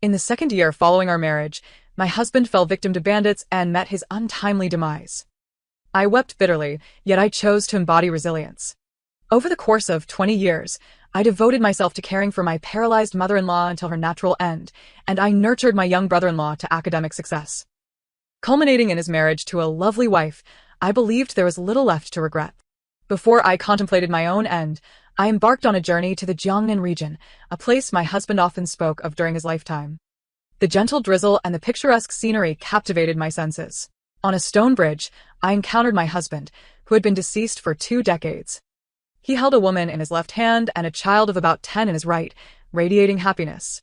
In the second year following our marriage, my husband fell victim to bandits and met his untimely demise. I wept bitterly, yet I chose to embody resilience. Over the course of 20 years, I devoted myself to caring for my paralyzed mother-in-law until her natural end, and I nurtured my young brother-in-law to academic success. Culminating in his marriage to a lovely wife, I believed there was little left to regret. Before I contemplated my own end, I embarked on a journey to the Jiangnan region, a place my husband often spoke of during his lifetime. The gentle drizzle and the picturesque scenery captivated my senses. On a stone bridge, I encountered my husband, who had been deceased for 2 decades. He held a woman in his left hand and a child of about 10 in his right, radiating happiness.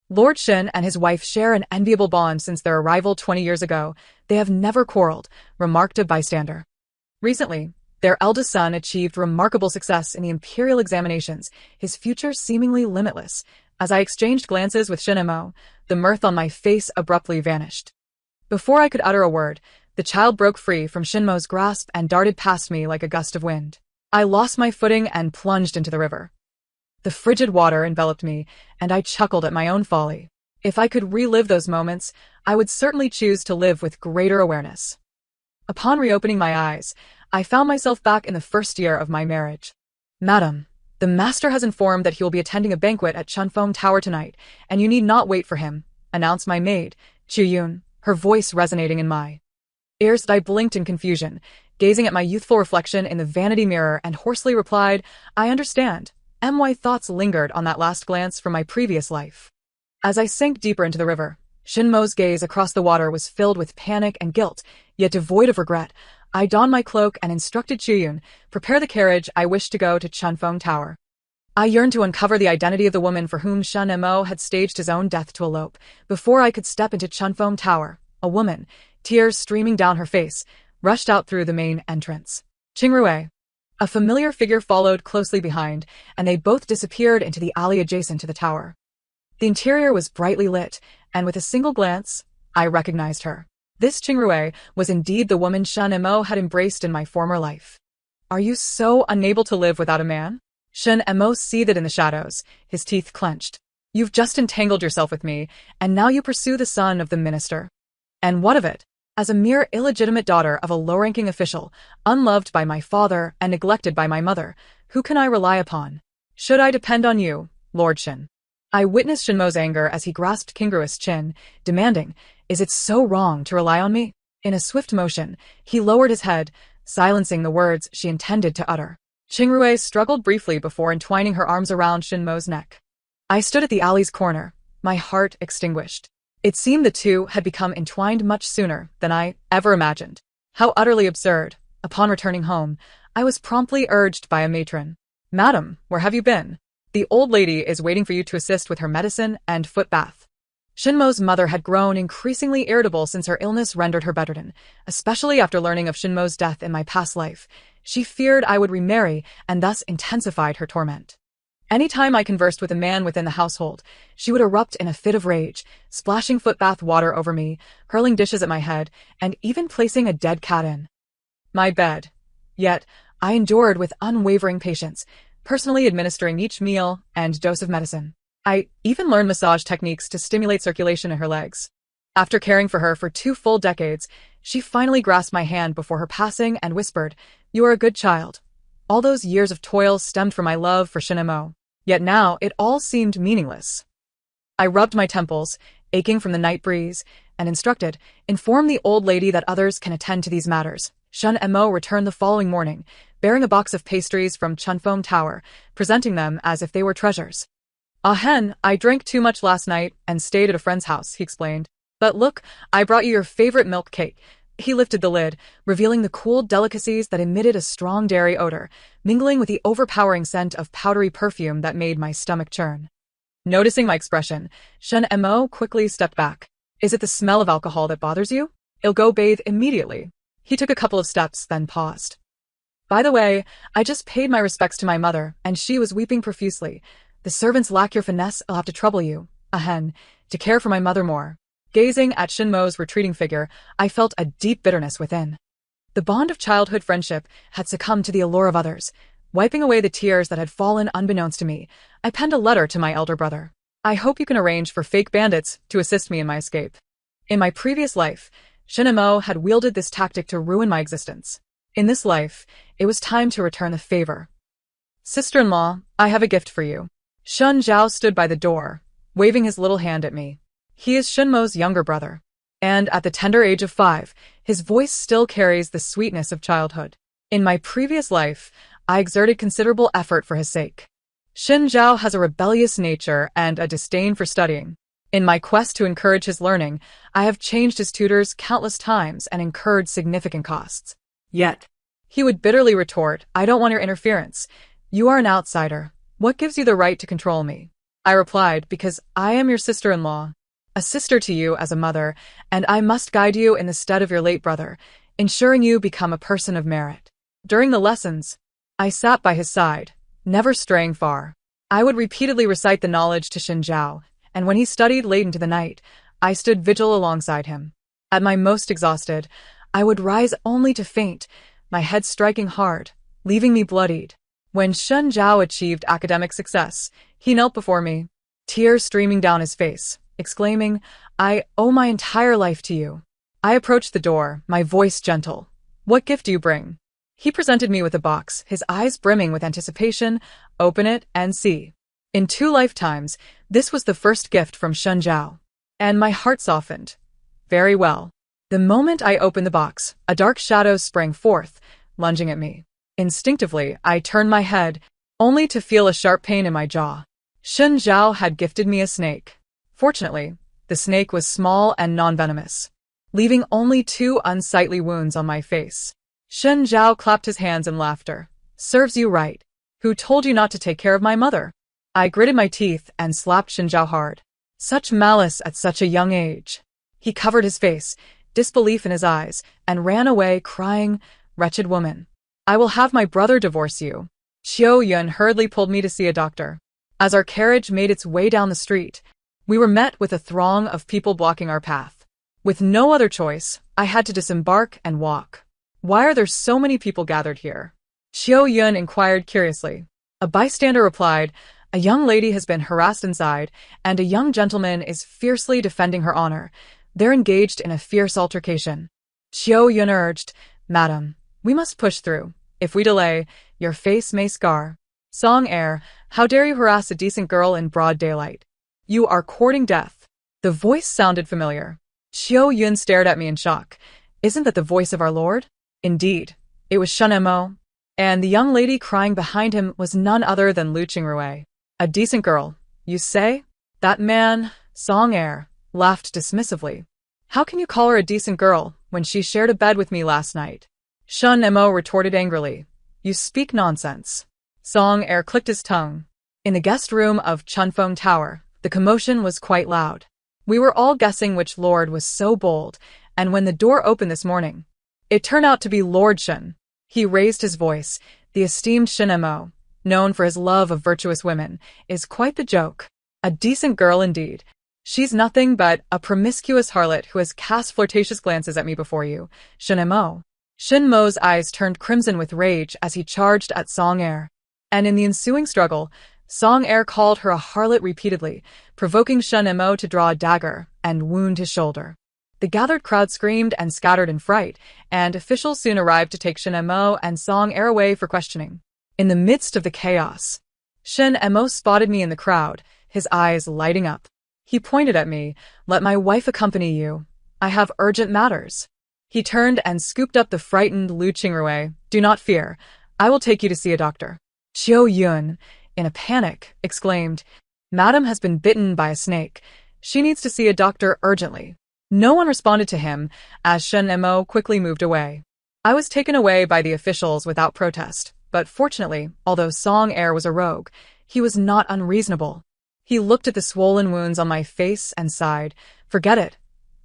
Lord Shin and his wife share an enviable bond since their arrival 20 years ago. They have never quarreled, remarked a bystander. Recently, their eldest son achieved remarkable success in the imperial examinations, his future seemingly limitless. As I exchanged glances with Shin Mo, the mirth on my face abruptly vanished. Before I could utter a word, the child broke free from Shin Mo's grasp and darted past me like a gust of wind. I lost my footing and plunged into the river. The frigid water enveloped me, and I chuckled at my own folly. If I could relive those moments, I would certainly choose to live with greater awareness. Upon reopening my eyes, I found myself back in the first year of my marriage. Madam, the master has informed that he will be attending a banquet at Chunfeng Tower tonight, and you need not wait for him, announced my maid, Yun, her voice resonating in my ears. I blinked in confusion, gazing at my youthful reflection in the vanity mirror, and hoarsely replied, I understand. My thoughts lingered on that last glance from my previous life. As I sank deeper into the river, Shin Mo's gaze across the water was filled with panic and guilt, yet devoid of regret. I donned my cloak and instructed Yun, prepare the carriage, I wish to go to Chunfeng Tower. I yearned to uncover the identity of the woman for whom Shin Mo had staged his own death to elope. Before I could step into Chunfeng Tower, a woman, tears streaming down her face, rushed out through the main entrance. Qingrui. A familiar figure followed closely behind, and they both disappeared into the alley adjacent to the tower. The interior was brightly lit, and with a single glance, I recognized her. This Qingrui was indeed the woman Shin Mo had embraced in my former life. Are you so unable to live without a man? Shin Mo seethed in the shadows, his teeth clenched. You've just entangled yourself with me, and now you pursue the son of the minister. And what of it? As a mere illegitimate daughter of a low-ranking official, unloved by my father and neglected by my mother, who can I rely upon? Should I depend on you, Lord Shin? I witnessed Shin Mo's anger as he grasped Qingrui's chin, demanding, is it so wrong to rely on me? In a swift motion, he lowered his head, silencing the words she intended to utter. Qingrui struggled briefly before entwining her arms around Shin Mo's neck. I stood at the alley's corner, my heart extinguished. It seemed the two had become entwined much sooner than I ever imagined. How utterly absurd. Upon returning home, I was promptly urged by a matron. Madam, where have you been? The old lady is waiting for you to assist with her medicine and foot bath. Shin Mo's mother had grown increasingly irritable since her illness rendered her bedridden, especially after learning of Shin Mo's death in my past life. She feared I would remarry and thus intensified her torment. Any time I conversed with a man within the household, she would erupt in a fit of rage, splashing footbath water over me, hurling dishes at my head, and even placing a dead cat in my bed. Yet, I endured with unwavering patience, personally administering each meal and dose of medicine. I even learned massage techniques to stimulate circulation in her legs. After caring for her for 2 full decades, she finally grasped my hand before her passing and whispered, You are a good child. All those years of toil stemmed from my love for Shin Mo. Yet now it all seemed meaningless. I rubbed my temples, aching from the night breeze, and instructed, inform the old lady that others can attend to these matters. Shin Mo returned the following morning, bearing a box of pastries from Chunfeng Tower, presenting them as if they were treasures. I drank too much last night and stayed at a friend's house, he explained. But look, I brought you your favorite milk cake. He lifted the lid, revealing the cooled delicacies that emitted a strong dairy odor, mingling with the overpowering scent of powdery perfume that made my stomach churn. Noticing my expression, Shin Mo quickly stepped back. Is it the smell of alcohol that bothers you? I'll go bathe immediately. He took a couple of steps, then paused. By the way, I just paid my respects to my mother, and she was weeping profusely. The servants lack your finesse, I'll have to trouble you, to care for my mother more. Gazing at Shin Mo's retreating figure, I felt a deep bitterness within. The bond of childhood friendship had succumbed to the allure of others. Wiping away the tears that had fallen unbeknownst to me, I penned a letter to my elder brother. I hope you can arrange for fake bandits to assist me in my escape. In my previous life, Shinemo had wielded this tactic to ruin my existence. In this life, it was time to return the favor. Sister-in-law, I have a gift for you. Shun Zhao stood by the door, waving his little hand at me. He is Shinmo's younger brother. And at the tender age of 5, his voice still carries the sweetness of childhood. In my previous life, I exerted considerable effort for his sake. Shin Zhao has a rebellious nature and a disdain for studying. In my quest to encourage his learning, I have changed his tutors countless times and incurred significant costs. Yet, he would bitterly retort, I don't want your interference. You are an outsider. What gives you the right to control me? I replied, because I am your sister-in-law, a sister to you as a mother, and I must guide you in the stead of your late brother, ensuring you become a person of merit. During the lessons, I sat by his side, never straying far. I would repeatedly recite the knowledge to Shin Zhao, and when he studied late into the night, I stood vigil alongside him. At my most exhausted, I would rise only to faint, my head striking hard, leaving me bloodied. When Shin Zhao achieved academic success, he knelt before me, tears streaming down his face, exclaiming, I owe my entire life to you. I approached the door, my voice gentle. What gift do you bring? He presented me with a box, his eyes brimming with anticipation. Open it and see. In 2 lifetimes, this was the first gift from Shin Zhao. And my heart softened. Very well. The moment I opened the box, a dark shadow sprang forth, lunging at me. Instinctively, I turned my head, only to feel a sharp pain in my jaw. Shin Zhao had gifted me a snake. Fortunately, the snake was small and non-venomous, leaving only 2 unsightly wounds on my face. Shin Zhao clapped his hands in laughter. Serves you right. Who told you not to take care of my mother? I gritted my teeth and slapped Shin Zhao hard. Such malice at such a young age. He covered his face, disbelief in his eyes, and ran away crying, Wretched woman. I will have my brother divorce you. Xiao Yun hurriedly pulled me to see a doctor. As our carriage made its way down the street, we were met with a throng of people blocking our path. With no other choice, I had to disembark and walk. Why are there so many people gathered here? Xiao Yun inquired curiously. A bystander replied, A young lady has been harassed inside, and a young gentleman is fiercely defending her honor. They're engaged in a fierce altercation. Xiao Yun urged, Madam, we must push through. If we delay, your face may scar. Song Air, how dare you harass a decent girl in broad daylight? You are courting death. The voice sounded familiar. Xiao Yun stared at me in shock. Isn't that the voice of our Lord? Indeed, it was Shenemo. And the young lady crying behind him was none other than Lu Qingrui. A decent girl, you say? That man, Song Air, laughed dismissively. How can you call her a decent girl when she shared a bed with me last night? Shun Emo retorted angrily. You speak nonsense. Song Air clicked his tongue. In the guest room of Chunfeng Tower, the commotion was quite loud. We were all guessing which lord was so bold, and when the door opened this morning, it turned out to be Lord Shen. He raised his voice. The esteemed Shin Emo, known for his love of virtuous women, is quite the joke. A decent girl indeed. She's nothing but a promiscuous harlot who has cast flirtatious glances at me before you, Shin Emo. Shin Mo's eyes turned crimson with rage as he charged at Song Air. And in the ensuing struggle, Song Air called her a harlot repeatedly, provoking Shin Emo to draw a dagger and wound his shoulder. The gathered crowd screamed and scattered in fright, and officials soon arrived to take Shin Emo and Song Air away for questioning. In the midst of the chaos, Shin Emo spotted me in the crowd, his eyes lighting up. He pointed at me. Let my wife accompany you. I have urgent matters. He turned and scooped up the frightened Lu Qingrui. Do not fear. I will take you to see a doctor. Xiao Yun, in a panic, exclaimed, Madam has been bitten by a snake. She needs to see a doctor urgently. No one responded to him as Shen Emo quickly moved away. I was taken away by the officials without protest, but fortunately, although Song Air was a rogue, he was not unreasonable. He looked at the swollen wounds on my face and sighed. Forget it.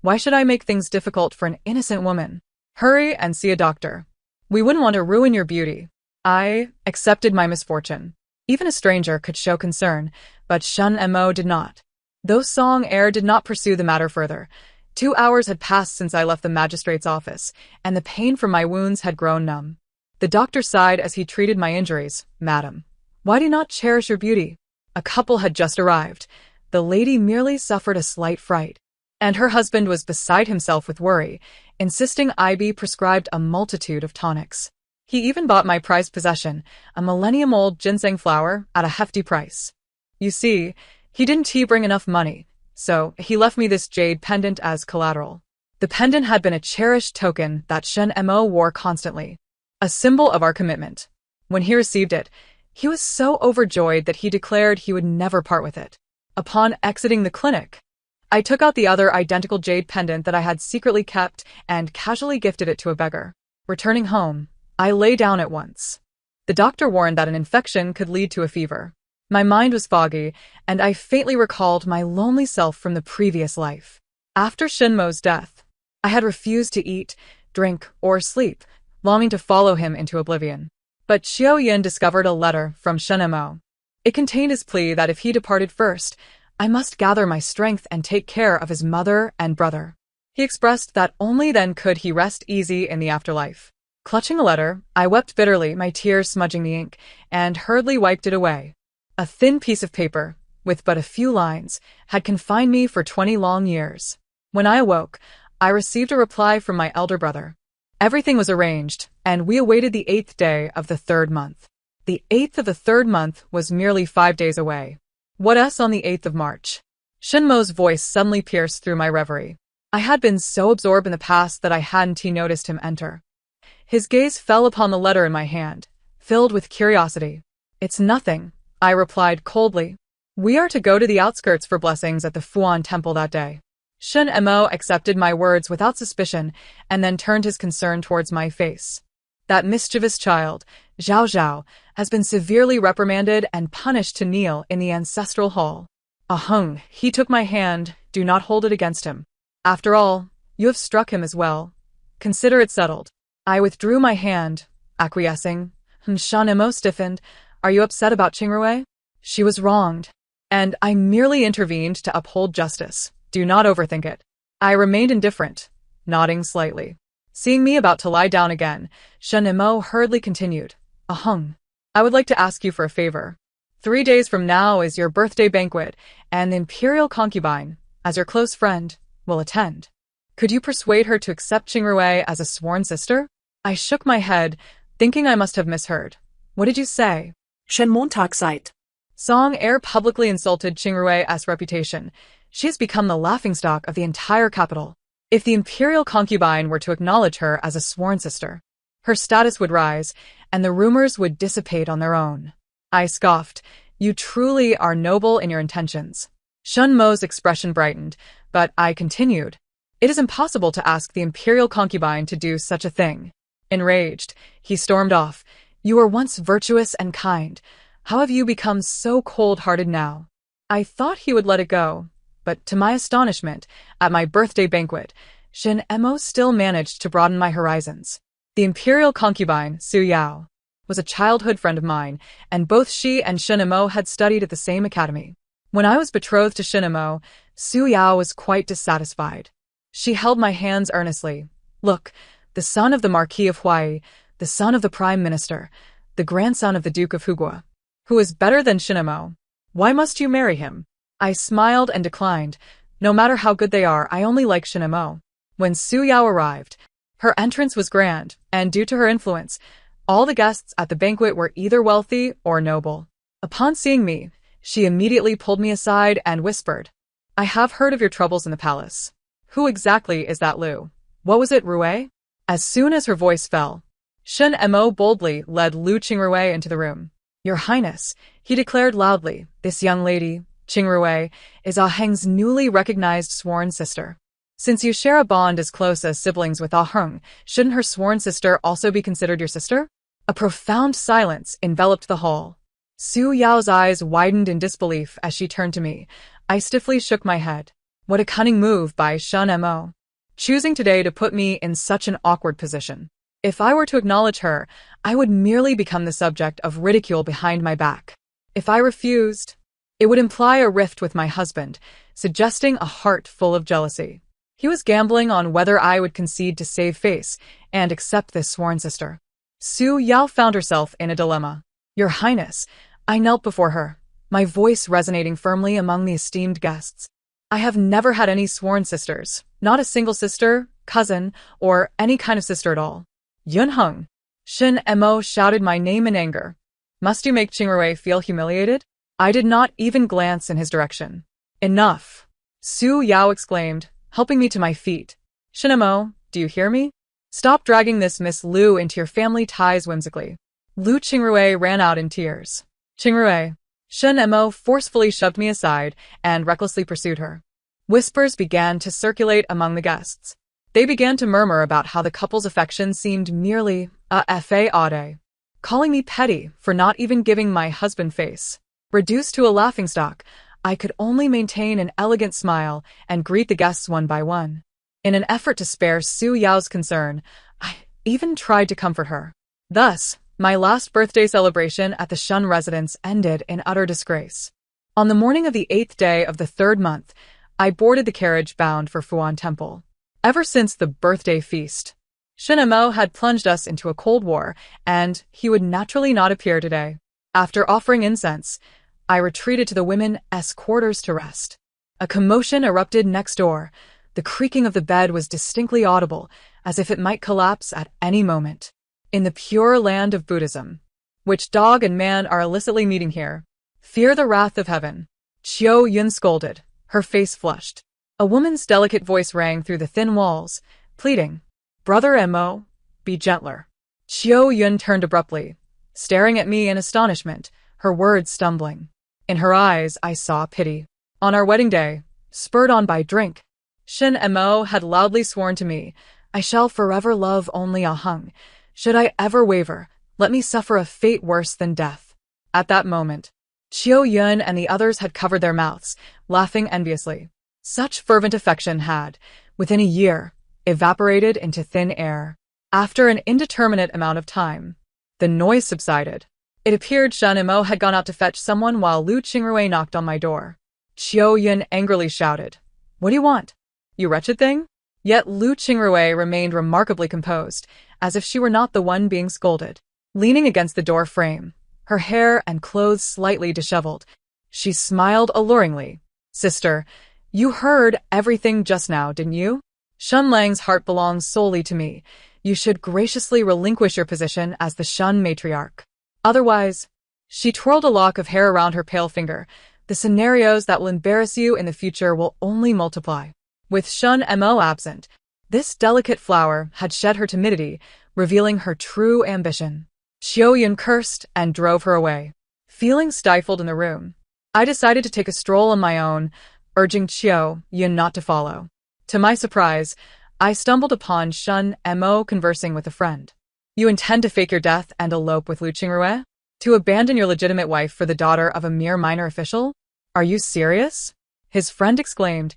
Why should I make things difficult for an innocent woman? Hurry and see a doctor. We wouldn't want to ruin your beauty. I accepted my misfortune. Even a stranger could show concern, but Shen Emo did not. Though Song Air did not pursue the matter further, 2 hours had passed since I left the magistrate's office, and the pain from my wounds had grown numb. The doctor sighed as he treated my injuries. Madam, why do you not cherish your beauty? A couple had just arrived. The lady merely suffered a slight fright, and her husband was beside himself with worry, insisting I be prescribed a multitude of tonics. He even bought my prized possession, a millennium-old ginseng flower, at a hefty price. You see, he didn't bring enough money, so he left me this jade pendant as collateral. The pendant had been a cherished token that Shen Mo wore constantly, a symbol of our commitment. When he received it, he was so overjoyed that he declared he would never part with it. Upon exiting the clinic, I took out the other identical jade pendant that I had secretly kept and casually gifted it to a beggar. Returning home, I lay down at once. The doctor warned that an infection could lead to a fever. My mind was foggy, and I faintly recalled my lonely self from the previous life. After Shinmo's death, I had refused to eat, drink, or sleep, longing to follow him into oblivion. But Xiao Yin discovered a letter from Shenmo. It contained his plea that if he departed first, I must gather my strength and take care of his mother and brother. He expressed that only then could he rest easy in the afterlife. Clutching a letter, I wept bitterly, my tears smudging the ink, and hurriedly wiped it away. A thin piece of paper, with but a few lines, had confined me for 20 long years. When I awoke, I received a reply from my elder brother. Everything was arranged, and we awaited the 8th day of the 3rd month. The 8th of the 3rd month was merely 5 days away. What else on the 8th of March? Shinmo's voice suddenly pierced through my reverie. I had been so absorbed in the past that I hadn't noticed him enter. His gaze fell upon the letter in my hand, filled with curiosity. It's nothing, I replied coldly. We are to go to the outskirts for blessings at the Fuan temple that day. Shen Mo accepted my words without suspicion and then turned his concern towards my face. That mischievous child, Zhao Zhao, has been severely reprimanded and punished to kneel in the ancestral hall. Ahung, he took my hand, do not hold it against him. After all, you have struck him as well. Consider it settled. I withdrew my hand, acquiescing. Shen Mo stiffened. Are you upset about Qingrui? She was wronged, and I merely intervened to uphold justice. Do not overthink it. I remained indifferent, nodding slightly. Seeing me about to lie down again, Shen Mo hurriedly continued. Ahung, I would like to ask you for a favor. 3 days from now is your birthday banquet, and the imperial concubine, as your close friend, will attend. Could you persuade her to accept Qingrui as a sworn sister? I shook my head, thinking I must have misheard. What did you say? Shen Montag seit. Song Air publicly insulted Qingrui's reputation. She has become the laughingstock of the entire capital. If the imperial concubine were to acknowledge her as a sworn sister, her status would rise, and the rumors would dissipate on their own. I scoffed. You truly are noble in your intentions. Shen Mo's expression brightened, but I continued. It is impossible to ask the imperial concubine to do such a thing. Enraged, he stormed off. You were once virtuous and kind. How have you become so cold-hearted now? I thought he would let it go, but to my astonishment, at my birthday banquet, Shen Mo still managed to broaden my horizons. The imperial concubine, Su Yao, was a childhood friend of mine, and both she and Shen Mo had studied at the same academy. When I was betrothed to Shen Mo, Su Yao was quite dissatisfied. She held my hands earnestly. Look, the son of the Marquis of Huai, the son of the Prime Minister, the grandson of the Duke of Hugua. Who is better than Shen Mo? Why must you marry him? I smiled and declined. No matter how good they are, I only like Shen Mo. When Su Yao arrived, her entrance was grand, and due to her influence, all the guests at the banquet were either wealthy or noble. Upon seeing me, she immediately pulled me aside and whispered, I have heard of your troubles in the palace. Who exactly is that Lu? What was it, Rui? As soon as her voice fell, Shen Mo boldly led Lu Qingrui into the room. Your Highness, he declared loudly, this young lady, Qingrui, is Ah Heng's newly recognized sworn sister. Since you share a bond as close as siblings with Ah Heng, shouldn't her sworn sister also be considered your sister? A profound silence enveloped the hall. Su Yao's eyes widened in disbelief as she turned to me. I stiffly shook my head. What a cunning move by Shen Mo, choosing today to put me in such an awkward position. If I were to acknowledge her, I would merely become the subject of ridicule behind my back. If I refused, it would imply a rift with my husband, suggesting a heart full of jealousy. He was gambling on whether I would concede to save face and accept this sworn sister. Su Yao found herself in a dilemma. Your Highness, I knelt before her. my voice resonating firmly among the esteemed guests. I have never had any sworn sisters, not a single sister, cousin, or any kind of sister at all. Yunheng. Shin Mo shouted my name in anger. Must you make Qingrui feel humiliated? I did not even glance in his direction. Enough. Su Yao exclaimed, helping me to my feet. Shin Mo, do you hear me? Stop dragging this Miss Lu into your family ties whimsically. Lu Qingrui ran out in tears. Qingrui. Shin Mo forcefully shoved me aside and recklessly pursued her. Whispers began to circulate among the guests. They began to murmur about how the couple's affection seemed merely a fade, calling me petty for not even giving my husband face. Reduced to a laughingstock, I could only maintain an elegant smile and greet the guests one by one. In an effort to spare Su Yao's concern, I even tried to comfort her. Thus, my last birthday celebration at the Shun residence ended in utter disgrace. On the morning of the 8th day of the 3rd month, I boarded the carriage bound for Fuan Temple. Ever since the birthday feast, Shin Mo had plunged us into a cold war, and he would naturally not appear today. After offering incense, I retreated to the women's quarters to rest. A commotion erupted next door. The creaking of the bed was distinctly audible, as if it might collapse at any moment. In the pure land of Buddhism, which dog and man are illicitly meeting here, fear the wrath of heaven. Qiu Yun scolded, her face flushed. A woman's delicate voice rang through the thin walls, pleading, Brother Mo, be gentler. Qiu Yun turned abruptly, staring at me in astonishment, her words stumbling. In her eyes, I saw pity. On our wedding day, spurred on by drink, Shin Mo had loudly sworn to me, I shall forever love only Aheng. Should I ever waver, let me suffer a fate worse than death. At that moment, Qiu Yun and the others had covered their mouths, laughing enviously. Such fervent affection had, within a year, evaporated into thin air. After an indeterminate amount of time, the noise subsided. It appeared Shin Mo had gone out to fetch someone while Lu Qingrui knocked on my door. Qiu Yun angrily shouted, What do you want? You wretched thing? Yet Lu Qingrui remained remarkably composed, as if she were not the one being scolded. Leaning against the door frame, her hair and clothes slightly disheveled, she smiled alluringly. Sister, you heard everything just now, didn't you? Shun Lang's heart belongs solely to me. You should graciously relinquish your position as the Shun matriarch. Otherwise, she twirled a lock of hair around her pale finger. The scenarios that will embarrass you in the future will only multiply. With Shun Mo absent, this delicate flower had shed her timidity, revealing her true ambition. Qiu Yun cursed and drove her away. Feeling stifled in the room, I decided to take a stroll on my own, urging Qiu Yun not to follow. To my surprise, I stumbled upon Shun Mo conversing with a friend. You intend to fake your death and elope with Lu Qingrui? To abandon your legitimate wife for the daughter of a mere minor official? Are you serious? His friend exclaimed,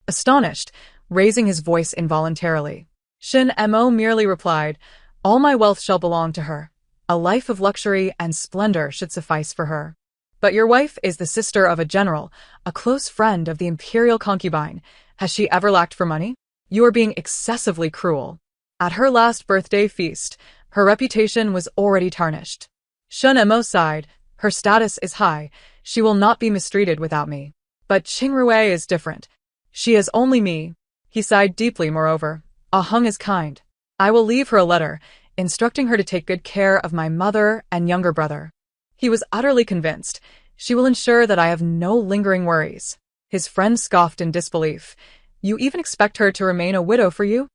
astonished, raising his voice involuntarily. Shin Mo merely replied, All my wealth shall belong to her. A life of luxury and splendor should suffice for her. But your wife is the sister of a general, a close friend of the imperial concubine. Has she ever lacked for money? You are being excessively cruel. At her last birthday feast, her reputation was already tarnished. Shun Mo sighed. Her status is high. She will not be mistreated without me. But Qingrui is different. She has only me. He sighed deeply, moreover. Aheng is kind. I will leave her a letter, instructing her to take good care of my mother and younger brother. He was utterly convinced. She will ensure that I have no lingering worries. His friend scoffed in disbelief. You even expect her to remain a widow for you?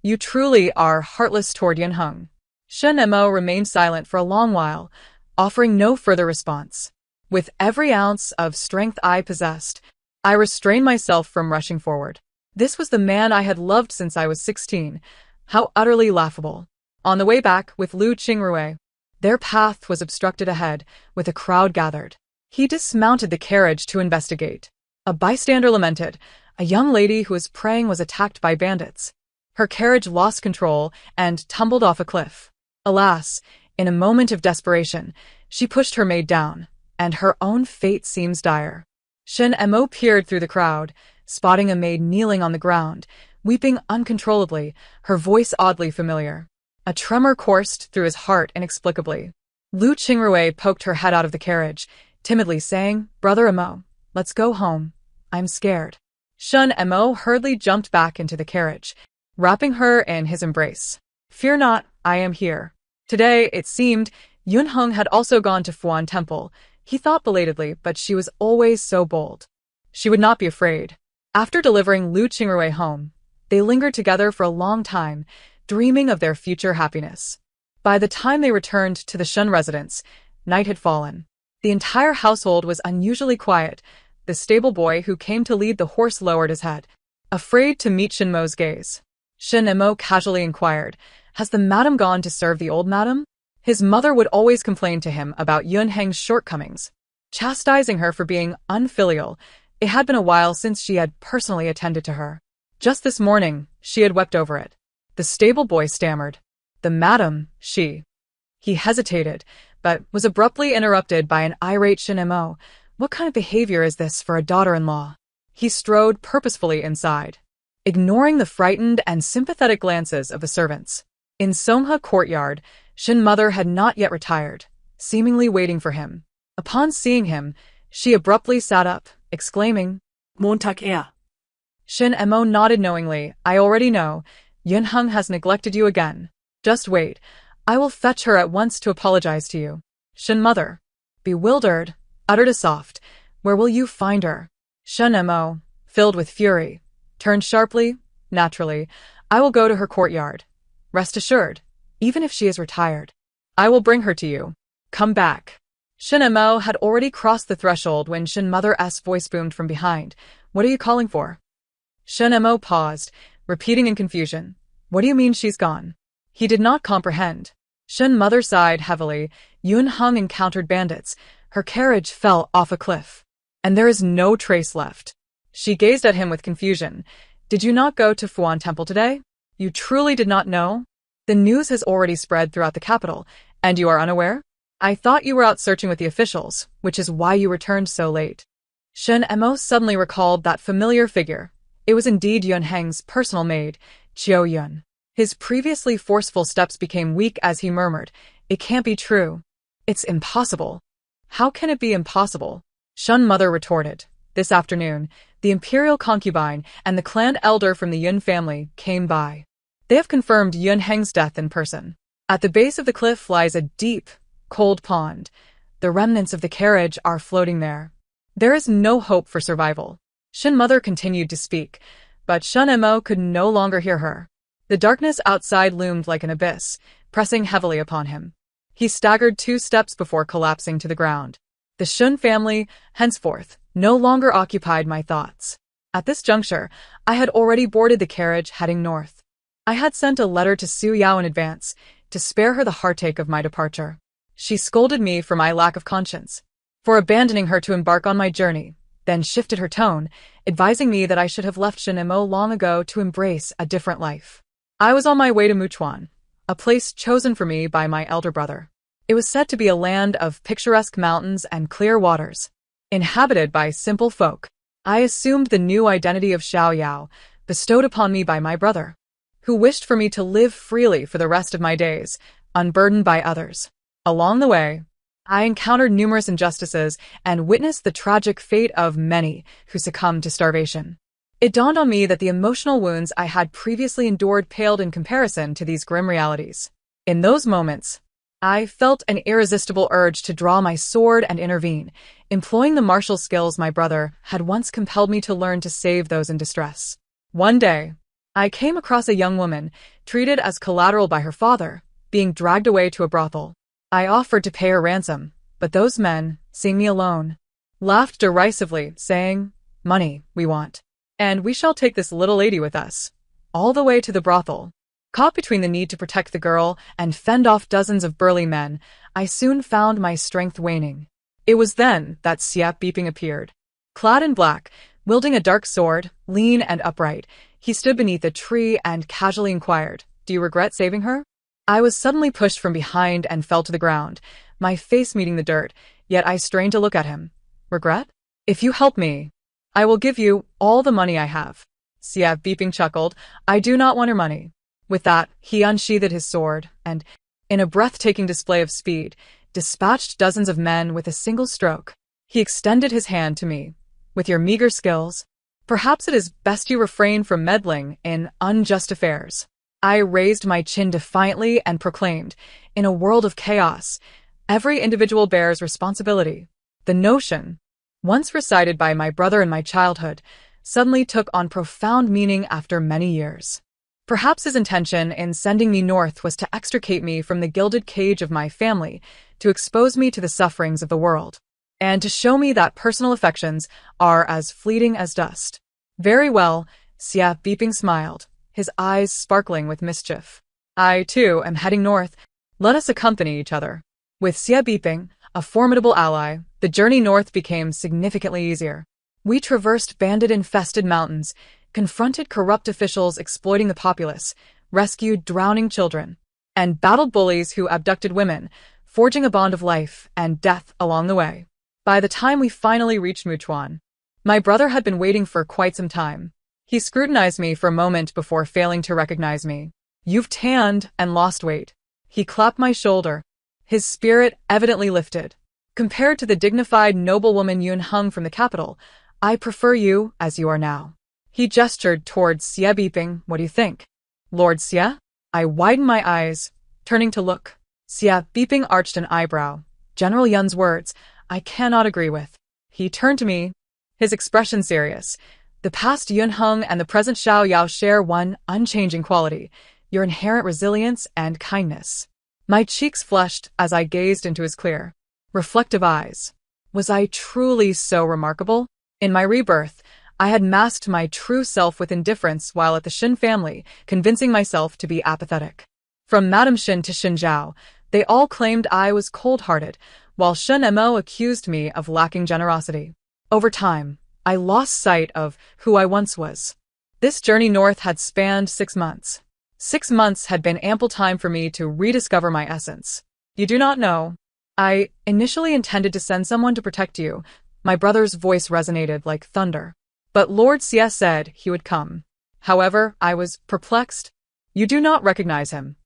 You truly are heartless toward Yunheng. Shin Mo remained silent for a long while, offering no further response. With every ounce of strength I possessed, I restrained myself from rushing forward. This was the man I had loved since I was 16. How utterly laughable. On the way back with Lu Qingrui, their path was obstructed ahead, with a crowd gathered. He dismounted the carriage to investigate. A bystander lamented. A young lady who was praying was attacked by bandits. Her carriage lost control and tumbled off a cliff. Alas, in a moment of desperation, she pushed her maid down, and her own fate seems dire. Shin Mo peered through the crowd, spotting a maid kneeling on the ground, weeping uncontrollably, her voice oddly familiar. A tremor coursed through his heart inexplicably. Lu Qingrui poked her head out of the carriage, timidly saying, "Brother Emo, let's go home. I'm scared." Shun Emo hurriedly jumped back into the carriage, wrapping her in his embrace. "Fear not, I am here." Today, it seemed, Yun Heng had also gone to Fuan Temple. He thought belatedly, but she was always so bold. She would not be afraid. After delivering Lu Qingrui home, they lingered together for a long time, dreaming of their future happiness. By the time they returned to the Shun residence, night had fallen. The entire household was unusually quiet. The stable boy who came to lead the horse lowered his head, afraid to meet Shin Mo's gaze. Shin Mo casually inquired, "Has the madam gone to serve the old madam?" His mother would always complain to him about Yun Heng's shortcomings, chastising her for being unfilial. It had been a while since she had personally attended to her. Just this morning, she had wept over it. The stable boy stammered, "The madam, she..." He hesitated, but was abruptly interrupted by an irate Shin Mo. What kind of behavior is this for a daughter-in-law? He strode purposefully inside, ignoring the frightened and sympathetic glances of the servants. In Songha courtyard, Shin mother had not yet retired, seemingly waiting for him. Upon seeing him, she abruptly sat up, exclaiming, "Montag er." Shin Mo nodded knowingly. "I already know. Yun Heng has neglected you again. Just wait. I will fetch her at once to apologize to you." Shin mother, bewildered, uttered a soft, "Where will you find her?" Shin Mo, filled with fury, turned sharply, "Naturally, I will go to her courtyard. Rest assured, even if she is retired, I will bring her to you. Come back." Shin Mo had already crossed the threshold when Shin Mother's voice boomed from behind. "What are you calling for?" Shin Mo paused, repeating in confusion, "What do you mean she's gone?" He did not comprehend. Shin Mother sighed heavily. Yun Heng encountered bandits. Her carriage fell off a cliff, and there is no trace left. She gazed at him with confusion. "Did you not go to Fuan Temple today? You truly did not know? The news has already spread throughout the capital, and you are unaware? I thought you were out searching with the officials, which is why you returned so late." Shin Mo suddenly recalled that familiar figure. It was indeed Yun Heng's personal maid, Chiao Yun. His previously forceful steps became weak as he murmured, "It can't be true. It's impossible." "How can it be impossible?" Shun Mother retorted. This afternoon, the imperial concubine and the clan elder from the Yun family came by. They have confirmed Yun Heng's death in person. At the base of the cliff lies a deep, cold pond. The remnants of the carriage are floating there. There is no hope for survival. Shin Mother continued to speak, but Shun Mo could no longer hear her. The darkness outside loomed like an abyss, pressing heavily upon him. He staggered 2 steps before collapsing to the ground. The Shun family, henceforth, no longer occupied my thoughts. At this juncture, I had already boarded the carriage heading north. I had sent a letter to Su Yao in advance, to spare her the heartache of my departure. She scolded me for my lack of conscience, for abandoning her to embark on my journey, then shifted her tone, advising me that I should have left Shin Mo long ago to embrace a different life. I was on my way to Muchuan, a place chosen for me by my elder brother. It was said to be a land of picturesque mountains and clear waters, inhabited by simple folk. I assumed the new identity of Xiao Yao, bestowed upon me by my brother, who wished for me to live freely for the rest of my days, unburdened by others. Along the way, I encountered numerous injustices and witnessed the tragic fate of many who succumbed to starvation. It dawned on me that the emotional wounds I had previously endured paled in comparison to these grim realities. In those moments, I felt an irresistible urge to draw my sword and intervene, employing the martial skills my brother had once compelled me to learn to save those in distress. One day, I came across a young woman, treated as collateral by her father, being dragged away to a brothel. I offered to pay her ransom, but those men, seeing me alone, laughed derisively, saying, "Money, we want. And we shall take this little lady with us, all the way to the brothel." Caught between the need to protect the girl and fend off dozens of burly men, I soon found my strength waning. It was then that Siap Beeping appeared. Clad in black, wielding a dark sword, lean and upright, he stood beneath a tree and casually inquired, "Do you regret saving her?" I was suddenly pushed from behind and fell to the ground, my face meeting the dirt, yet I strained to look at him. "Regret? If you help me, I will give you all the money I have." Siap Beeping chuckled, "I do not want her money." With that, he unsheathed his sword and, in a breathtaking display of speed, dispatched dozens of men with a single stroke. He extended his hand to me. With your meager skills, perhaps it is best you refrain from meddling in unjust affairs. I raised my chin defiantly and proclaimed, in a world of chaos, every individual bears responsibility. The notion, once recited by my brother in my childhood, suddenly took on profound meaning after many years. Perhaps his intention in sending me north was to extricate me from the gilded cage of my family, to expose me to the sufferings of the world, and to show me that personal affections are as fleeting as dust. Very well, Xia Beeping smiled, his eyes sparkling with mischief. I, too, am heading north. Let us accompany each other. With Xia Beeping, a formidable ally, the journey north became significantly easier. We traversed bandit-infested mountains, confronted corrupt officials exploiting the populace, rescued drowning children, and battled bullies who abducted women, forging a bond of life and death along the way. By the time we finally reached Muchuan, my brother had been waiting for quite some time. He scrutinized me for a moment before failing to recognize me. You've tanned and lost weight. He clapped my shoulder, his spirit evidently lifted. Compared to the dignified noblewoman Yun Hung from the capital, I prefer you as you are now. He gestured towards Xia Beeping. What do you think? Lord Xia? I widened my eyes, turning to look. Xia Beeping arched an eyebrow. General Yun's words, I cannot agree with. He turned to me, his expression serious. The past Yun Hung and the present Xiao Yao share one unchanging quality, your inherent resilience and kindness. My cheeks flushed as I gazed into his clear, reflective eyes. Was I truly so remarkable? In my rebirth, I had masked my true self with indifference while at the Shin family, convincing myself to be apathetic. From Madame Shin to Shin Zhao, they all claimed I was cold-hearted, while Shin Mo accused me of lacking generosity. Over time, I lost sight of who I once was. This journey north had spanned 6 months. 6 months had been ample time for me to rediscover my essence. You do not know. I initially intended to send someone to protect you. My brother's voice resonated like thunder. But Lord Xia said he would come. However, I was perplexed. You do not recognize him.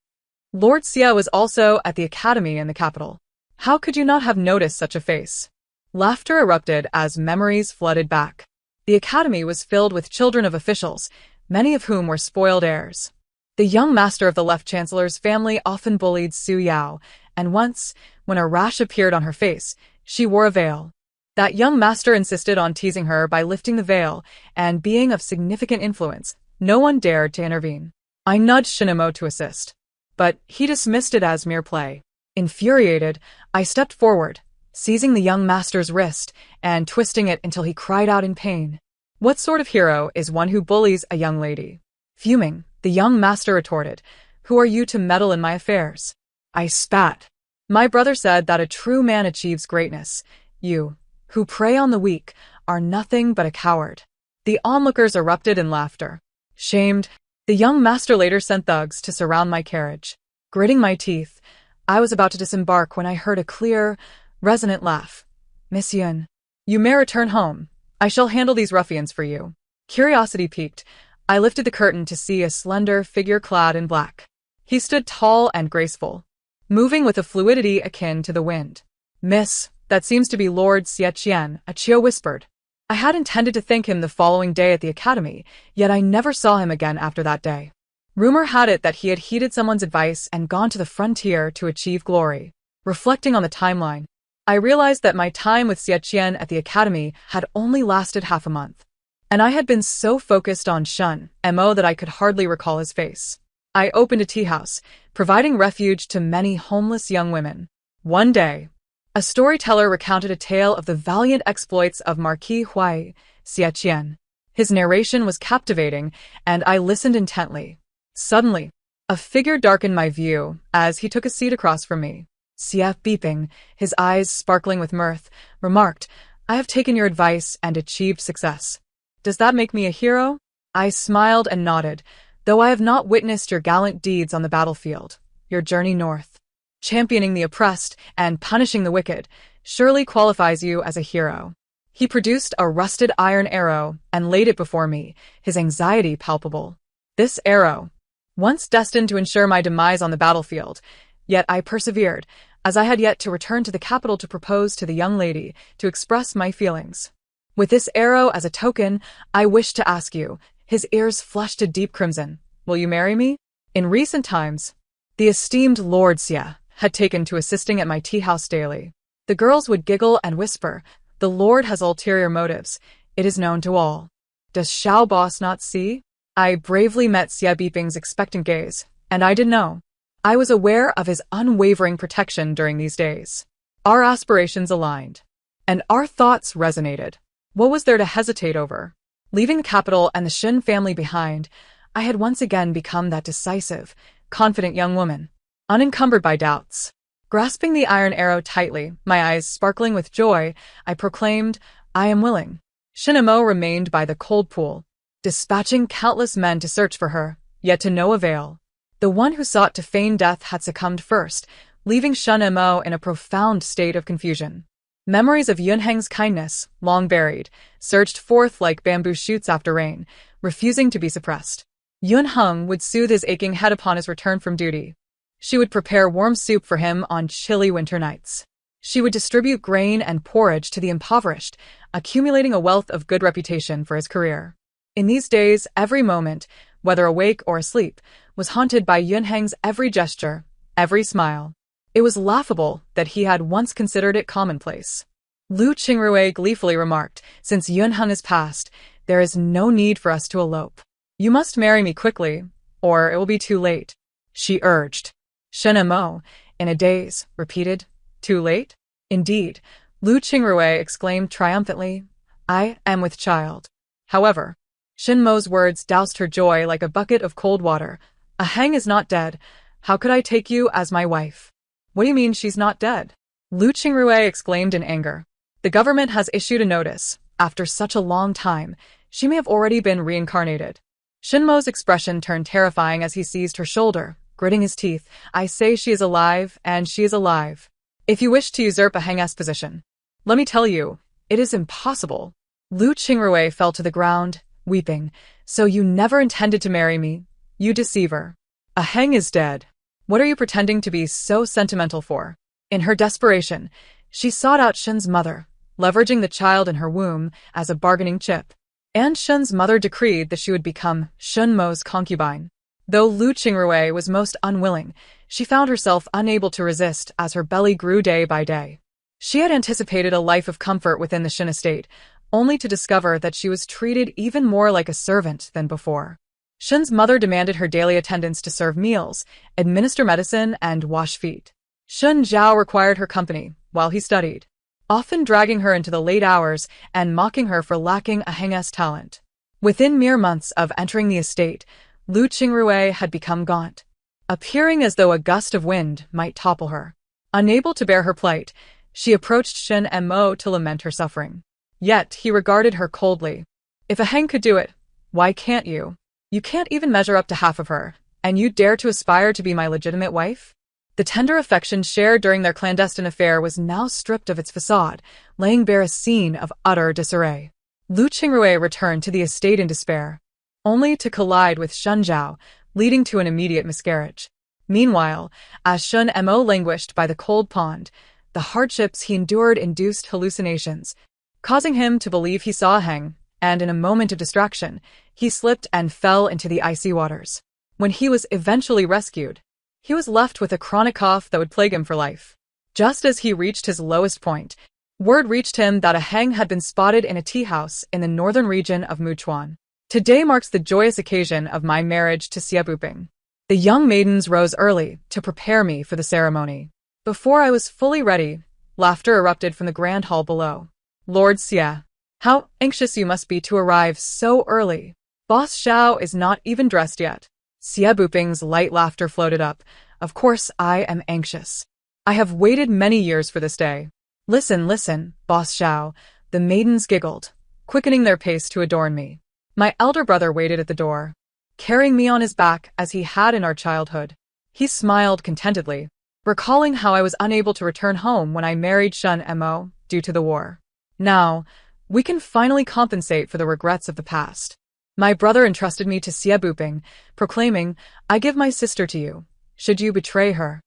Lord Xia was also at the academy in the capital. How could you not have noticed such a face? Laughter erupted as memories flooded back. The academy was filled with children of officials, many of whom were spoiled heirs. The young master of the left chancellor's family often bullied Su Yao, and once, when a rash appeared on her face, she wore a veil. That young master insisted on teasing her by lifting the veil, and being of significant influence, no one dared to intervene. I nudged Shinamo to assist, but he dismissed it as mere play. Infuriated, I stepped forward, seizing the young master's wrist and twisting it until he cried out in pain. What sort of hero is one who bullies a young lady? Fuming, the young master retorted, Who are you to meddle in my affairs? I spat. My brother said that a true man achieves greatness. You, who prey on the weak, are nothing but a coward. The onlookers erupted in laughter. Shamed, the young master later sent thugs to surround my carriage. Gritting my teeth, I was about to disembark when I heard a clear, resonant laugh. Miss Yun, you may return home. I shall handle these ruffians for you. Curiosity piqued, I lifted the curtain to see a slender figure clad in black. He stood tall and graceful, moving with a fluidity akin to the wind. Miss, that seems to be Lord Xie, Achio whispered. I had intended to thank him the following day at the academy, yet I never saw him again after that day. Rumor had it that he had heeded someone's advice and gone to the frontier to achieve glory. Reflecting on the timeline, I realized that my time with Xie at the academy had only lasted half a month, and I had been so focused on Shun Mo that I could hardly recall his face. I opened a tea house, providing refuge to many homeless young women. One day, a storyteller recounted a tale of the valiant exploits of Marquis Huai, Xie. His narration was captivating, and I listened intently. Suddenly, a figure darkened my view as he took a seat across from me. Xie Beeping, his eyes sparkling with mirth, remarked, I have taken your advice and achieved success. Does that make me a hero? I smiled and nodded. Though I have not witnessed your gallant deeds on the battlefield, your journey north, championing the oppressed and punishing the wicked, surely qualifies you as a hero. He produced a rusted iron arrow and laid it before me, his anxiety palpable. This arrow, once destined to ensure my demise on the battlefield, Yet I persevered, as I had yet to return to the capital to propose to the young lady, to express my feelings. With this arrow as a token, I wish to ask you, his ears flushed a deep crimson, will you marry me? In recent times, the esteemed Lord Xie had taken to assisting at my tea-house daily. The girls would giggle and whisper, the Lord has ulterior motives, it is known to all. Does Xiao boss not see? I bravely met Xie Beeping's expectant gaze, and I did know. I was aware of his unwavering protection during these days. Our aspirations aligned, and our thoughts resonated. What was there to hesitate over? Leaving the capital and the Shen family behind, I had once again become that decisive, confident young woman, unencumbered by doubts. Grasping the iron arrow tightly, my eyes sparkling with joy, I proclaimed, I am willing. Shen Mo remained by the cold pool, dispatching countless men to search for her, yet to no avail. The one who sought to feign death had succumbed first, leaving Shen Mo in a profound state of confusion. Memories of Yunheng's kindness, long buried, surged forth like bamboo shoots after rain, refusing to be suppressed. Yunheng would soothe his aching head upon his return from duty. She would prepare warm soup for him on chilly winter nights. She would distribute grain and porridge to the impoverished, accumulating a wealth of good reputation for his career. In these days, every moment, whether awake or asleep, was haunted by Yunheng's every gesture, every smile. It was laughable that he had once considered it commonplace. Lu Qingrui gleefully remarked, since Yunheng is passed, there is no need for us to elope. You must marry me quickly, or it will be too late, she urged. Shen Mo, in a daze, repeated, too late? Indeed, Lu Qingrui exclaimed triumphantly, I am with child. However, Shen Mo's words doused her joy like a bucket of cold water. A Heng is not dead. How could I take you as my wife? What do you mean she's not dead? Lu Qingrui exclaimed in anger. The government has issued a notice. After such a long time, she may have already been reincarnated. Shen Mo's expression turned terrifying as he seized her shoulder, gritting his teeth. I say she is alive, and she is alive. If you wish to usurp a Heng's position, let me tell you, it is impossible. Lu Qingrui fell to the ground, weeping. So you never intended to marry me, you deceiver. A Heng is dead. What are you pretending to be so sentimental for? In her desperation, she sought out Shen's mother, leveraging the child in her womb as a bargaining chip. And Shen's mother decreed that she would become Shen Mo's concubine. Though Lu Qingrui was most unwilling, she found herself unable to resist as her belly grew day by day. She had anticipated a life of comfort within the Shen estate, only to discover that she was treated even more like a servant than before. Shen's mother demanded her daily attendance to serve meals, administer medicine, and wash feet. Shen Zhao required her company while he studied, often dragging her into the late hours and mocking her for lacking a Heng's talent. Within mere months of entering the estate, Lu Qingrui had become gaunt, appearing as though a gust of wind might topple her. Unable to bear her plight, she approached Shen Mo to lament her suffering. Yet he regarded her coldly. If a Heng could do it, why can't you? You can't even measure up to half of her, and you dare to aspire to be my legitimate wife? The tender affection shared during their clandestine affair was now stripped of its facade, laying bare a scene of utter disarray. Lu Qingrui returned to the estate in despair, only to collide with Shen Zhao, leading to an immediate miscarriage. Meanwhile, as Shen Mo languished by the cold pond, the hardships he endured induced hallucinations, causing him to believe he saw a Heng, and in a moment of distraction, he slipped and fell into the icy waters. When he was eventually rescued, he was left with a chronic cough that would plague him for life. Just as he reached his lowest point, word reached him that a Heng had been spotted in a tea house in the northern region of Muchuan. Today marks the joyous occasion of my marriage to Xie Buping. The young maidens rose early to prepare me for the ceremony. Before I was fully ready, laughter erupted from the grand hall below. Lord Xie, how anxious you must be to arrive so early. Boss Xiao is not even dressed yet. Xie Buping's light laughter floated up. Of course I am anxious. I have waited many years for this day. Listen, listen, Boss Xiao, the maidens giggled, quickening their pace to adorn me. My elder brother waited at the door, carrying me on his back as he had in our childhood. He smiled contentedly, recalling how I was unable to return home when I married Shen Mo due to the war. Now, we can finally compensate for the regrets of the past. My brother entrusted me to Xie Buping, proclaiming, I give my sister to you. Should you betray her?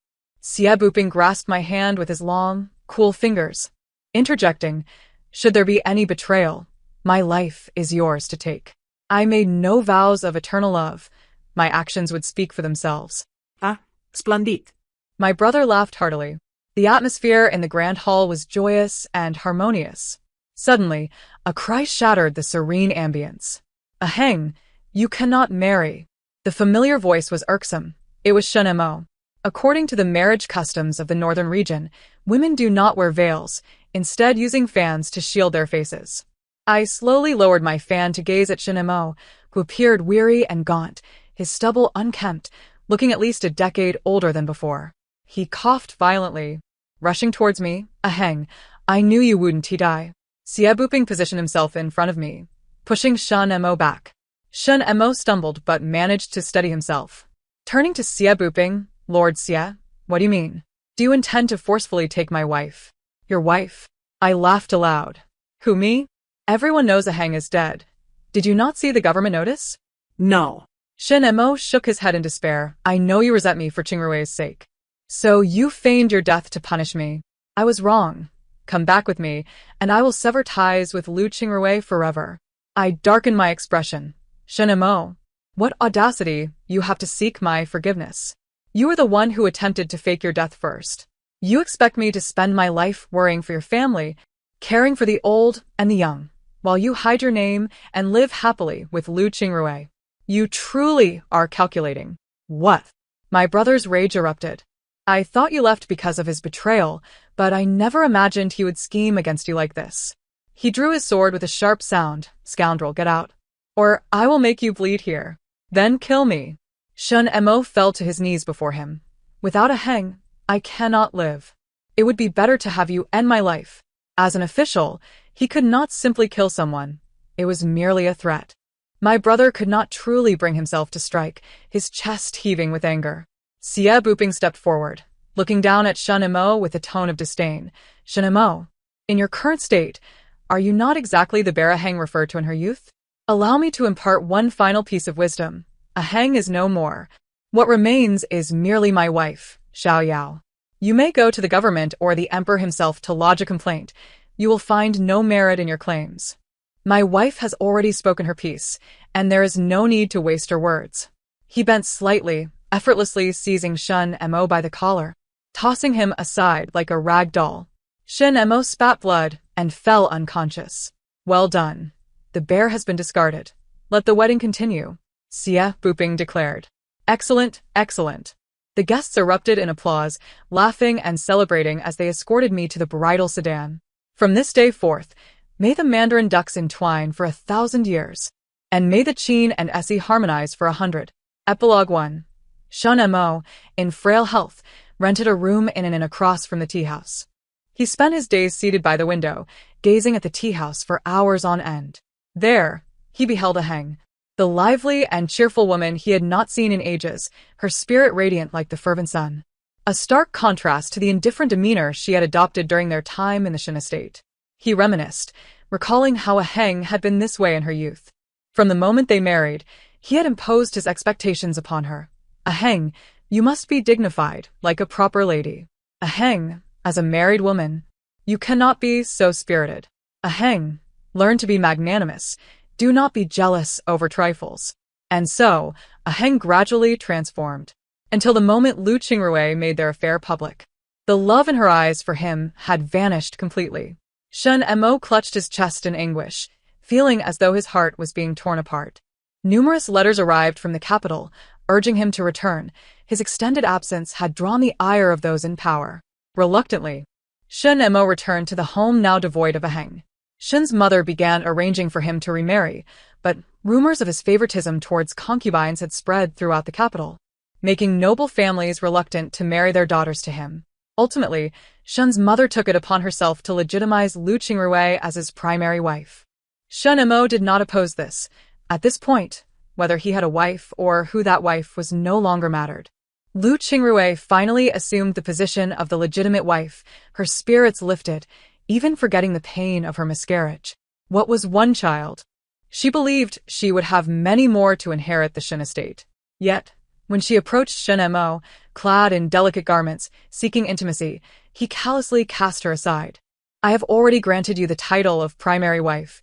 Xie Buping grasped my hand with his long, cool fingers, interjecting, "Should there be any betrayal, my life is yours to take. I made no vows of eternal love. My actions would speak for themselves." Ah, splendid. My brother laughed heartily. The atmosphere in the grand hall was joyous and harmonious. Suddenly, a cry shattered the serene ambience. "Aheng, you cannot marry." The familiar voice was irksome. It was Shen Mo. According to the marriage customs of the northern region, women do not wear veils, instead using fans to shield their faces. I slowly lowered my fan to gaze at Shen Mo, who appeared weary and gaunt, his stubble unkempt, looking at least a decade older than before. He coughed violently, rushing towards me. "Aheng, I knew you wouldn't die." Xie Buping positioned himself in front of me, pushing Shen Mo back. Shen Mo stumbled but managed to steady himself. Turning to Xie Buping, "Lord Xie, what do you mean? Do you intend to forcefully take my wife?" "Your wife?" I laughed aloud. "Who, me? Everyone knows Aheng is dead. Did you not see the government notice?" No. Shen Mo shook his head in despair. "I know you resent me for Qingrui's sake. So you feigned your death to punish me. I was wrong. Come back with me, and I will sever ties with Lu Qingrui forever." I darkened my expression. "Shen Mo, what audacity you have to seek my forgiveness. You are the one who attempted to fake your death first. You expect me to spend my life worrying for your family, caring for the old and the young, while you hide your name and live happily with Lu Qingrui. You truly are calculating." "What?" My brother's rage erupted. "I thought you left because of his betrayal, but I never imagined he would scheme against you like this." He drew his sword with a sharp sound. "Scoundrel, get out, or I will make you bleed here. Then kill me." Shen Mo fell to his knees before him. "Without Aheng, I cannot live. It would be better to have you end my life." As an official, he could not simply kill someone. It was merely a threat. My brother could not truly bring himself to strike, his chest heaving with anger. Xie Buping stepped forward, looking down at Shen Mo with a tone of disdain. "Shen Mo, in your current state, are you not exactly the bear Aheng referred to in her youth? Allow me to impart one final piece of wisdom. Aheng is no more. What remains is merely my wife, Xiao Yao. You may go to the government or the emperor himself to lodge a complaint. You will find no merit in your claims. My wife has already spoken her piece, and there is no need to waste her words." He bent slightly, effortlessly seizing Shen Mo by the collar, tossing him aside like a rag doll. Shen Mo spat blood and fell unconscious. "Well done. The bear has been discarded. Let the wedding continue," Xie Buping declared. "Excellent, excellent." The guests erupted in applause, laughing and celebrating as they escorted me to the bridal sedan. From this day forth, may the Mandarin ducks entwine for 1,000 years, and may the Qin and Essie harmonize for 100. Epilogue 1. Shen Mo, in frail health, rented a room in an inn across from the tea house. He spent his days seated by the window, gazing at the tea house for hours on end. There, he beheld Aheng, the lively and cheerful woman he had not seen in ages, her spirit radiant like the fervent sun. A stark contrast to the indifferent demeanor she had adopted during their time in the Shen estate. He reminisced, recalling how Aheng had been this way in her youth. From the moment they married, he had imposed his expectations upon her. "Aheng, you must be dignified, like a proper lady. Aheng, as a married woman, you cannot be so spirited. Aheng, learn to be magnanimous. Do not be jealous over trifles." And so, Aheng gradually transformed, until the moment Lu Qingrui made their affair public. The love in her eyes for him had vanished completely. Shen Mo clutched his chest in anguish, feeling as though his heart was being torn apart. Numerous letters arrived from the capital, urging him to return. His extended absence had drawn the ire of those in power. Reluctantly, Shen Mo returned to the home now devoid of Aheng. Shen's mother began arranging for him to remarry, but rumors of his favoritism towards concubines had spread throughout the capital, making noble families reluctant to marry their daughters to him. Ultimately, Shen's mother took it upon herself to legitimize Lu Qingrui as his primary wife. Shen Mo did not oppose this. At this point, whether he had a wife or who that wife was no longer mattered. Lu Qingrui finally assumed the position of the legitimate wife, her spirits lifted, even forgetting the pain of her miscarriage. What was one child? She believed she would have many more to inherit the Shen estate. Yet, When she approached Shen Mo, clad in delicate garments, seeking intimacy, he callously cast her aside. I have already granted you the title of primary wife.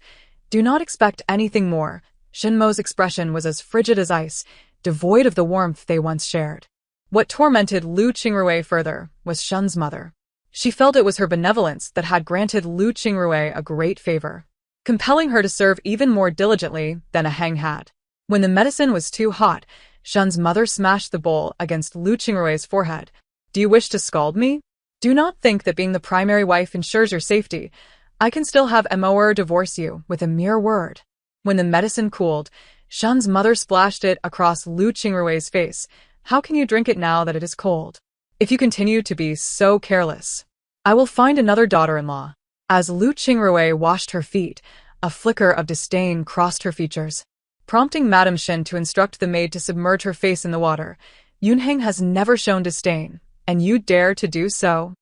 Do not expect anything more. Shen Mo's expression was as frigid as ice, devoid of the warmth they once shared. What tormented Lu Qingrui further was Shen's mother. She felt it was her benevolence that had granted Lu Qingrui a great favor, compelling her to serve even more diligently than a hang had. When the medicine was too hot, Shen's mother smashed the bowl against Lu Qingrui's forehead. Do you wish to scald me? Do not think that being the primary wife ensures your safety. I can still have Emoer divorce you with a mere word. When the medicine cooled, Shen's mother splashed it across Lu Qingrui's face. How can you drink it now that it is cold? If you continue to be so careless, I will find another daughter-in-law. As Lu Qingrui washed her feet, a flicker of disdain crossed her features, prompting Madame Shen to instruct the maid to submerge her face in the water. Yunheng has never shown disdain, and you dare to do so?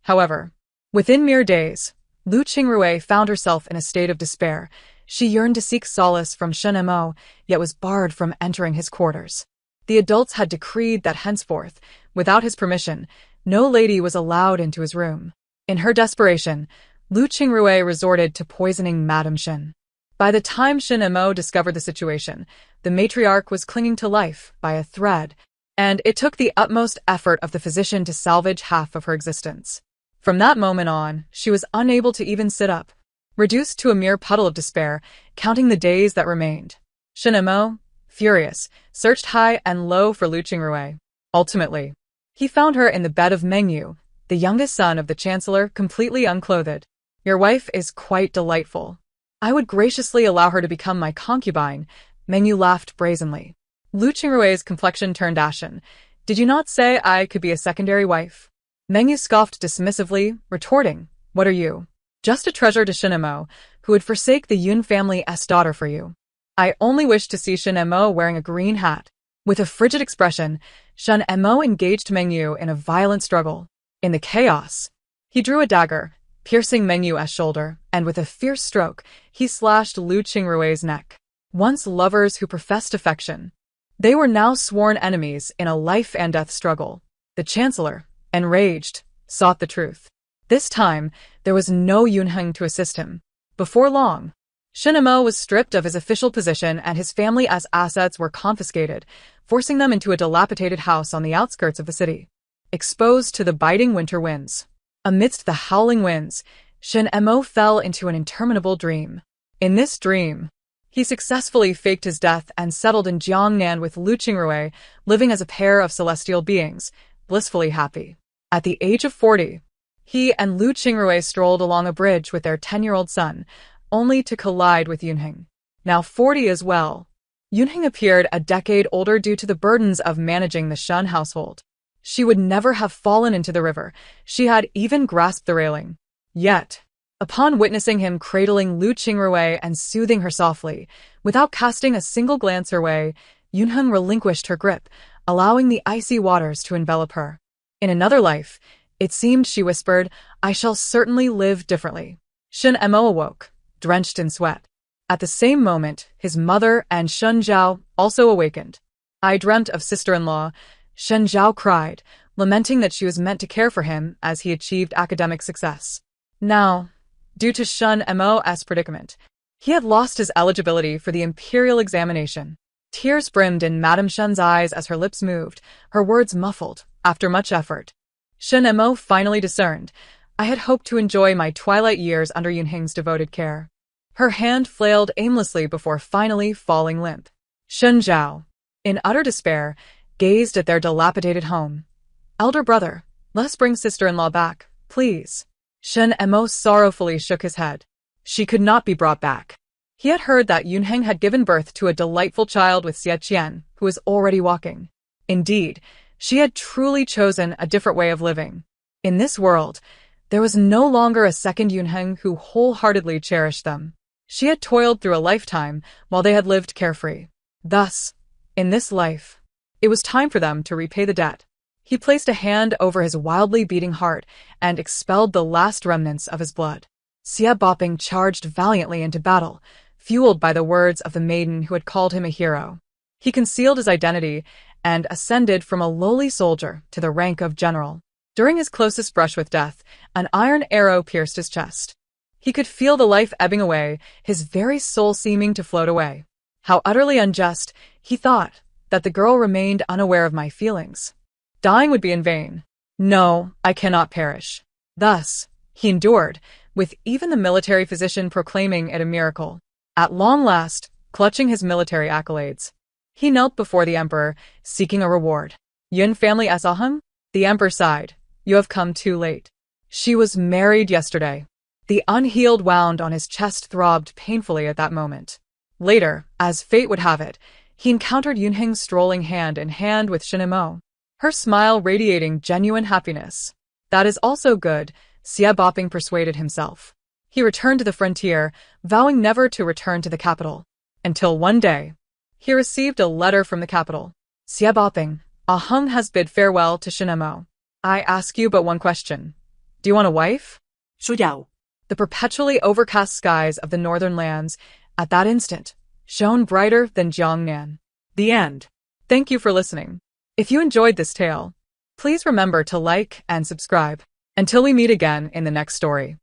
However, within mere days, Lu Qingrui found herself in a state of despair. She yearned to seek solace from Shen Mo, yet was barred from entering his quarters. The adults had decreed that henceforth, without his permission, no lady was allowed into his room. In her desperation, Lu Qingrui resorted to poisoning Madame Shen. By the time Shen Mo discovered the situation, the matriarch was clinging to life by a thread, and it took the utmost effort of the physician to salvage half of her existence. From that moment on, she was unable to even sit up, reduced to a mere puddle of despair, counting the days that remained. Shen Mo, furious, searched high and low for Lu Qingrui. Ultimately, he found her in the bed of Mengyu, the youngest son of the chancellor, completely unclothed. Your wife is quite delightful. I would graciously allow her to become my concubine. Mengyu laughed brazenly. Lu Qingrui's complexion turned ashen. Did you not say I could be a secondary wife? Mengyu scoffed dismissively, retorting, what are you? Just a treasure to Shen Mo, who would forsake the Yun family's daughter for you. I only wish to see Shen Mo wearing a green hat. With a frigid expression, Shen Mo engaged Mengyu in a violent struggle. In the chaos, he drew a dagger, piercing Mengyu's shoulder, and with a fierce stroke, he slashed Lu Qingrui's neck. Once lovers who professed affection, they were now sworn enemies in a life-and-death struggle. The chancellor, enraged, sought the truth. This time, there was no Yunheng to assist him. Before long, Shen Mo was stripped of his official position and his family's assets were confiscated, forcing them into a dilapidated house on the outskirts of the city. Exposed to the biting winter winds, amidst the howling winds, Shen Mo fell into an interminable dream. In this dream, he successfully faked his death and settled in Jiangnan with Lu Qingrui, living as a pair of celestial beings, blissfully happy. At the age of 40, he and Lu Qingrui strolled along a bridge with their 10-year-old son, only to collide with Yunheng. Now 40 as well. Yunheng appeared a decade older due to the burdens of managing the Shen household. She would never have fallen into the river. She had even grasped the railing. Yet, upon witnessing him cradling Lu Qingrui and soothing her softly, without casting a single glance her way, Yunheng relinquished her grip, allowing the icy waters to envelop her. In another life, it seemed she whispered, I shall certainly live differently. Shen Mo awoke, drenched in sweat. At the same moment, his mother and Shen Zhao also awakened. I dreamt of sister-in-law, Shen Zhao cried, lamenting that she was meant to care for him as he achieved academic success. Now, due to Shen Mo's predicament, he had lost his eligibility for the imperial examination. Tears brimmed in Madame Shen's eyes as her lips moved, her words muffled, after much effort. Shen Mo finally discerned, I had hoped to enjoy my twilight years under Yunheng's devoted care. Her hand flailed aimlessly before finally falling limp. Shen Zhao, in utter despair, gazed at their dilapidated home. Elder brother, let us bring sister-in-law back, please. Shen Mo sorrowfully shook his head. She could not be brought back. He had heard that Yunheng had given birth to a delightful child with Xie Qian, who was already walking. Indeed, she had truly chosen a different way of living. In this world, there was no longer a second Yunheng who wholeheartedly cherished them. She had toiled through a lifetime while they had lived carefree. Thus, in this life, it was time for them to repay the debt. He placed a hand over his wildly beating heart and expelled the last remnants of his blood. Xie Boping charged valiantly into battle, fueled by the words of the maiden who had called him a hero. He concealed his identity and ascended from a lowly soldier to the rank of general. During his closest brush with death, an iron arrow pierced his chest. He could feel the life ebbing away, his very soul seeming to float away. How utterly unjust, he thought, that the girl remained unaware of my feelings. Dying would be in vain. No, I cannot perish. Thus, he endured, with even the military physician proclaiming it a miracle. At long last, clutching his military accolades, he knelt before the emperor, seeking a reward. Yun family saw him? The emperor sighed. You have come too late. She was married yesterday. The unhealed wound on his chest throbbed painfully at that moment. Later, as fate would have it, he encountered Yunheng strolling hand in hand with Shinemo, her smile radiating genuine happiness. That is also good, Xie Boping persuaded himself. He returned to the frontier, vowing never to return to the capital. Until one day, he received a letter from the capital. Xie Boping, Aheng has bid farewell to Shinemo. I ask you but one question. Do you want a wife? Shuyao. The perpetually overcast skies of the northern lands, at that instant, shone brighter than Jiangnan. The end. Thank you for listening. If you enjoyed this tale, please remember to like and subscribe. Until we meet again in the next story.